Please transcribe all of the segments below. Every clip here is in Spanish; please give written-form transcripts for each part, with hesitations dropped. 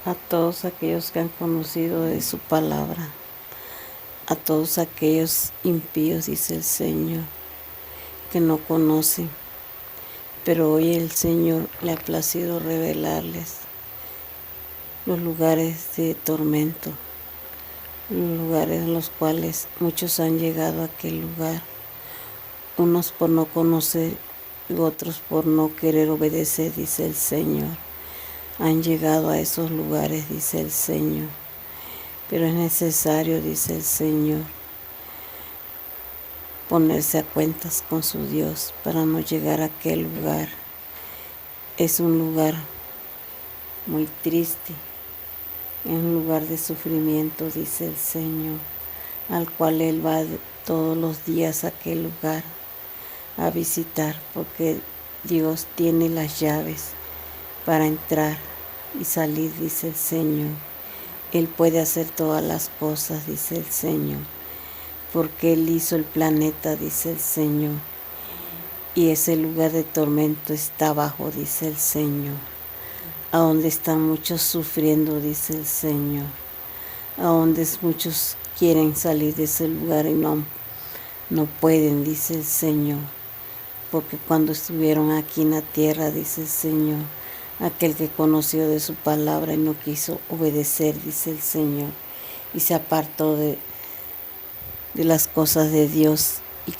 a todos aquellos que han conocido de su palabra, a todos aquellos impíos, dice el Señor, que no conocen, pero hoy el Señor le ha placido revelarles los lugares de tormento, los lugares en los cuales muchos han llegado a aquel lugar, unos por no conocer y otros por no querer obedecer, dice el Señor. Han llegado a esos lugares, dice el Señor, pero es necesario, dice el Señor, ponerse a cuentas con su Dios para no llegar a aquel lugar. Es un lugar muy triste, es un lugar de sufrimiento, dice el Señor, al cual Él va todos los días a aquel lugar a visitar, porque Dios tiene las llaves para entrar y salir, dice el Señor. Él puede hacer todas las cosas, dice el Señor, porque Él hizo el planeta, dice el Señor, y ese lugar de tormento está abajo, dice el Señor, a donde están muchos sufriendo, dice el Señor, a donde muchos quieren salir de ese lugar y no pueden, dice el Señor, porque cuando estuvieron aquí en la tierra, dice el Señor, aquel que conoció de su palabra y no quiso obedecer, dice el Señor, y se apartó de las cosas de Dios y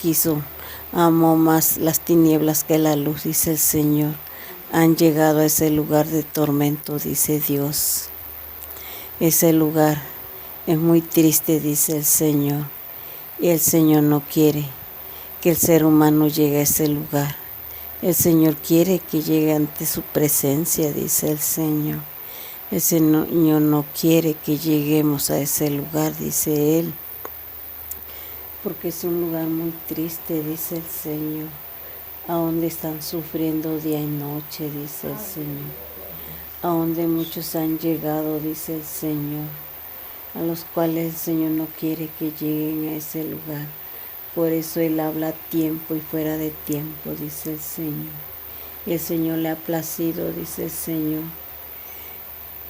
amó más las tinieblas que la luz, dice el Señor. Han llegado a ese lugar de tormento, dice Dios. Ese lugar es muy triste, dice el Señor, y el Señor no quiere que el ser humano llegue a ese lugar. El Señor quiere que llegue ante su presencia, dice el Señor. El Señor no quiere que lleguemos a ese lugar, dice Él, porque es un lugar muy triste, dice el Señor, a donde están sufriendo día y noche, dice el Señor, a donde muchos han llegado, dice el Señor, a los cuales el Señor no quiere que lleguen a ese lugar. Por eso Él habla a tiempo y fuera de tiempo, dice el Señor. Y el Señor le ha placido, dice el Señor.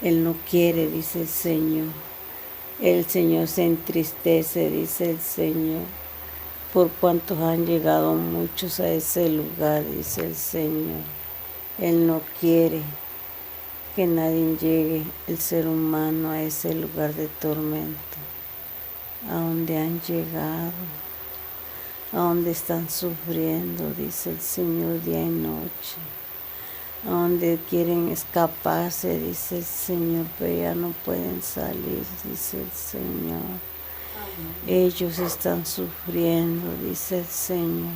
Él no quiere, dice el Señor. El Señor se entristece, dice el Señor, por cuantos han llegado muchos a ese lugar, dice el Señor. Él no quiere que nadie llegue, el ser humano, a ese lugar de tormento, a donde han llegado, a donde están sufriendo, dice el Señor, día y noche, a donde quieren escaparse, dice el Señor, pero ya no pueden salir, dice el Señor. Ellos están sufriendo, dice el Señor.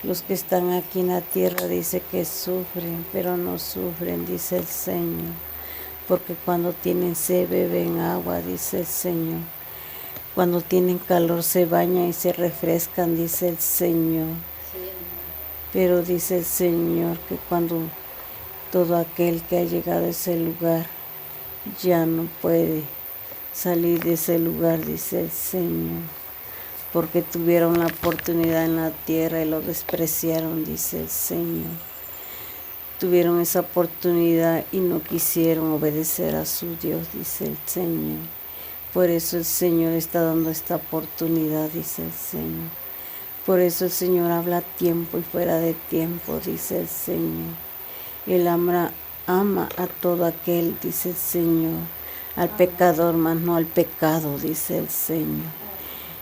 Los que están aquí en la tierra dice que sufren, pero no sufren, dice el Señor, porque cuando tienen sed beben agua, dice el Señor. Cuando tienen calor se bañan y se refrescan, dice el Señor. Pero dice el Señor que cuando todo aquel que ha llegado a ese lugar ya no puede salir de ese lugar, dice el Señor, porque tuvieron la oportunidad en la tierra y lo despreciaron, dice el Señor. Tuvieron esa oportunidad y no quisieron obedecer a su Dios, dice el Señor. Por eso el Señor está dando esta oportunidad, dice el Señor. Por eso el Señor habla a tiempo y fuera de tiempo, dice el Señor. Él ama a todo aquel, dice el Señor, al pecador, mas no al pecado, dice el Señor.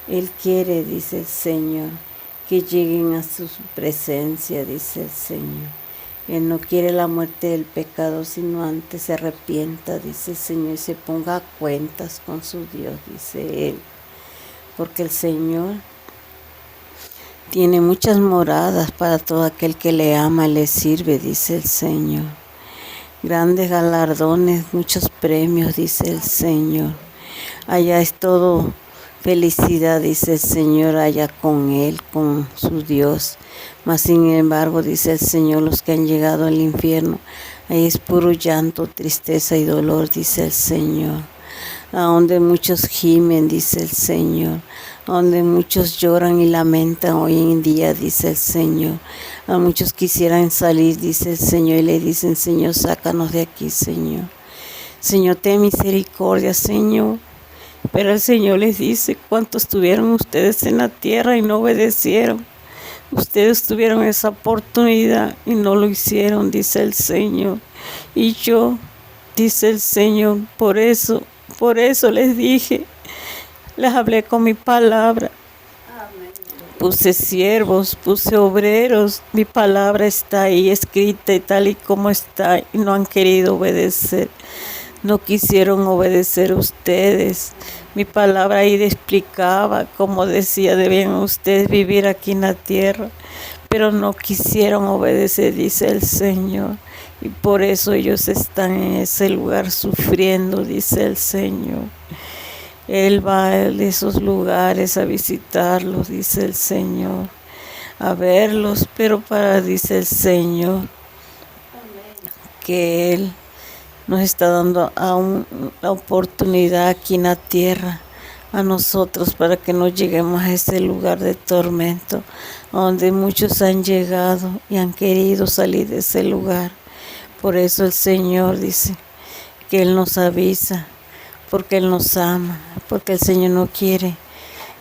Él quiere, dice el Señor, que lleguen a su presencia, dice el Señor. Él no quiere la muerte del pecado, sino antes se arrepienta, dice el Señor, y se ponga a cuentas con su Dios, dice Él. Porque el Señor tiene muchas moradas para todo aquel que le ama y le sirve, dice el Señor. Grandes galardones, muchos premios, dice el Señor. Allá es todo felicidad, dice el Señor, allá con Él, con su Dios. Mas sin embargo, dice el Señor, los que han llegado al infierno, ahí es puro llanto, tristeza y dolor, dice el Señor. A donde muchos gimen, dice el Señor, a donde muchos lloran y lamentan hoy en día, dice el Señor. A muchos quisieran salir, dice el Señor, y le dicen, Señor, sácanos de aquí, Señor. Señor, ten misericordia, Señor. Pero el Señor les dice, ¿cuántos estuvieron ustedes en la tierra y no obedecieron? Ustedes tuvieron esa oportunidad y no lo hicieron, dice el Señor. Y yo, dice el Señor, por eso les dije, les hablé con mi palabra. Puse siervos, puse obreros, mi palabra está ahí escrita y tal y como está, y no han querido obedecer. No quisieron obedecer ustedes. Mi palabra ahí explicaba, como decía, debían ustedes vivir aquí en la tierra, pero no quisieron obedecer, dice el Señor. Y por eso ellos están en ese lugar sufriendo, dice el Señor. Él va a esos lugares a visitarlos, dice el Señor, a verlos, pero dice el Señor, que Él nos está dando aún la oportunidad aquí en la tierra a nosotros para que no lleguemos a ese lugar de tormento donde muchos han llegado y han querido salir de ese lugar. Por eso el Señor dice que Él nos avisa, porque Él nos ama, porque el Señor no quiere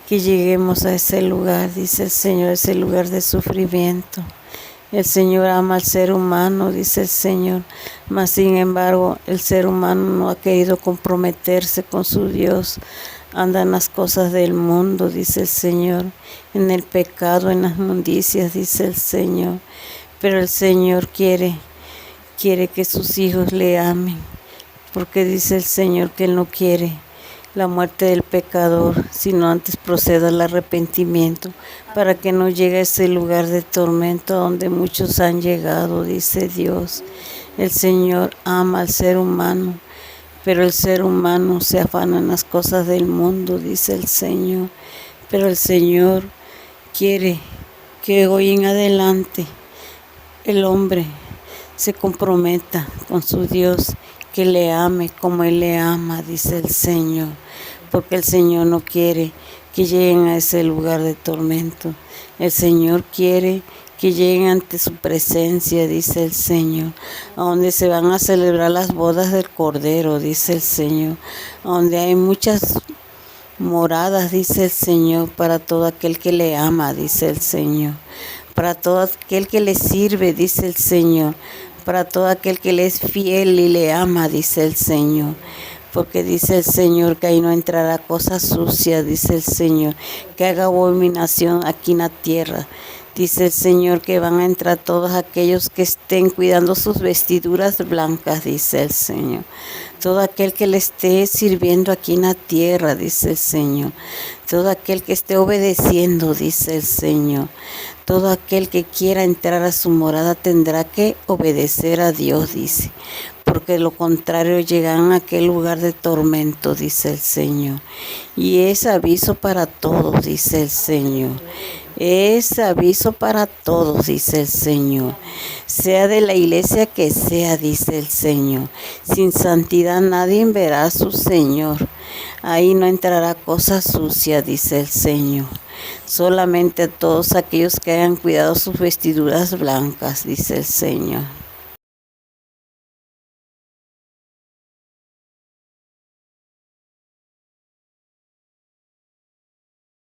que lleguemos a ese lugar, dice el Señor, ese lugar de sufrimiento. El Señor ama al ser humano, dice el Señor, mas sin embargo el ser humano no ha querido comprometerse con su Dios. Anda en las cosas del mundo, dice el Señor, en el pecado, en las mundicias, dice el Señor. Pero el Señor quiere que sus hijos le amen, porque dice el Señor que Él no quiere la muerte del pecador, sino antes proceda al arrepentimiento, para que no llegue a ese lugar de tormento donde muchos han llegado, dice Dios. El Señor ama al ser humano, pero el ser humano se afana en las cosas del mundo, dice el Señor. Pero el Señor quiere que hoy en adelante el hombre se comprometa con su Dios, que le ame como Él le ama, dice el Señor, porque el Señor no quiere que lleguen a ese lugar de tormento. El Señor quiere que lleguen ante su presencia, dice el Señor, a donde se van a celebrar las bodas del Cordero, dice el Señor, a donde hay muchas moradas, dice el Señor, para todo aquel que le ama, dice el Señor, para todo aquel que le sirve, dice el Señor, para todo aquel que le es fiel y le ama, dice el Señor. Porque dice el Señor que ahí no entrará cosa sucia, dice el Señor, que haga abominación aquí en la tierra. Dice el Señor que van a entrar todos aquellos que estén cuidando sus vestiduras blancas, dice el Señor. Todo aquel que le esté sirviendo aquí en la tierra, dice el Señor. Todo aquel que esté obedeciendo, dice el Señor. Todo aquel que quiera entrar a su morada tendrá que obedecer a Dios, dice. Porque de lo contrario llegan a aquel lugar de tormento, dice el Señor. Y es aviso para todos, dice el Señor. Es aviso para todos, dice el Señor. Sea de la iglesia que sea, dice el Señor. Sin santidad nadie verá a su Señor. Ahí no entrará cosa sucia, dice el Señor. Solamente a todos aquellos que hayan cuidado sus vestiduras blancas, dice el Señor.